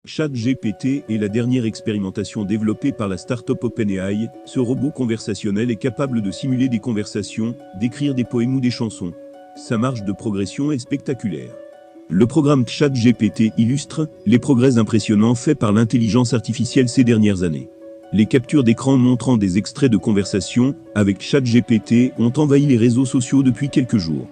ChatGPT est la dernière expérimentation développée par la start-up OpenAI. Ce robot conversationnel est capable de simuler des conversations, d'écrire des poèmes ou des chansons. Sa marge de progression est spectaculaire. Le programme ChatGPT illustre les progrès impressionnants faits par l'intelligence artificielle ces dernières années. Les captures d'écran montrant des extraits de conversations avec ChatGPT ont envahi les réseaux sociaux depuis quelques jours.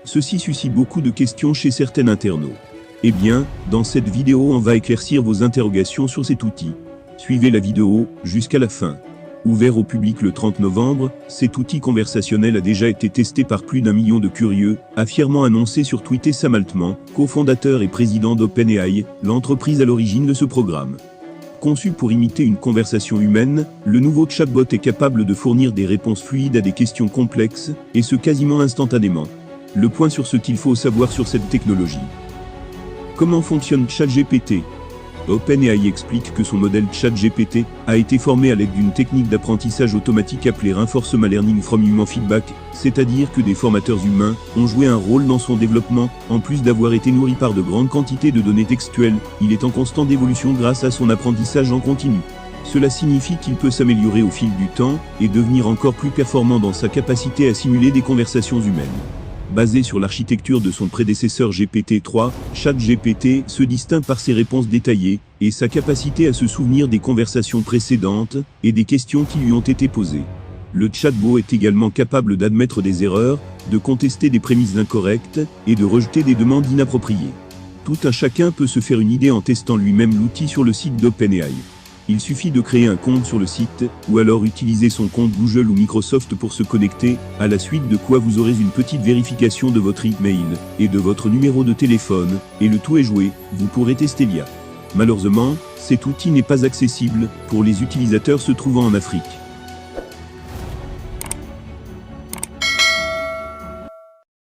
Ceci suscite beaucoup de questions chez certains internautes. Eh bien, dans cette vidéo on va éclaircir vos interrogations sur cet outil. Suivez la vidéo jusqu'à la fin. Ouvert au public le 30 novembre, cet outil conversationnel a déjà été testé par plus d'1 million de curieux, a fièrement annoncé sur Twitter Sam Altman, cofondateur et président d'OpenAI, l'entreprise à l'origine de ce programme. Conçu pour imiter une conversation humaine, le nouveau chatbot est capable de fournir des réponses fluides à des questions complexes, et ce quasiment instantanément. Le point sur ce qu'il faut savoir sur cette technologie. Comment fonctionne ChatGPT ? OpenAI explique que son modèle ChatGPT a été formé à l'aide d'une technique d'apprentissage automatique appelée Reinforcement Learning from Human Feedback, c'est-à-dire que des formateurs humains ont joué un rôle dans son développement. En plus d'avoir été nourri par de grandes quantités de données textuelles, il est en constante évolution grâce à son apprentissage en continu. Cela signifie qu'il peut s'améliorer au fil du temps et devenir encore plus performant dans sa capacité à simuler des conversations humaines. Basé sur l'architecture de son prédécesseur GPT-3, ChatGPT se distingue par ses réponses détaillées et sa capacité à se souvenir des conversations précédentes et des questions qui lui ont été posées. Le chatbot est également capable d'admettre des erreurs, de contester des prémices incorrectes et de rejeter des demandes inappropriées. Tout un chacun peut se faire une idée en testant lui-même l'outil sur le site d'OpenAI. Il suffit de créer un compte sur le site, ou alors utiliser son compte Google ou Microsoft pour se connecter, à la suite de quoi vous aurez une petite vérification de votre email et de votre numéro de téléphone, et le tout est joué, vous pourrez tester l'IA. Malheureusement, cet outil n'est pas accessible pour les utilisateurs se trouvant en Afrique.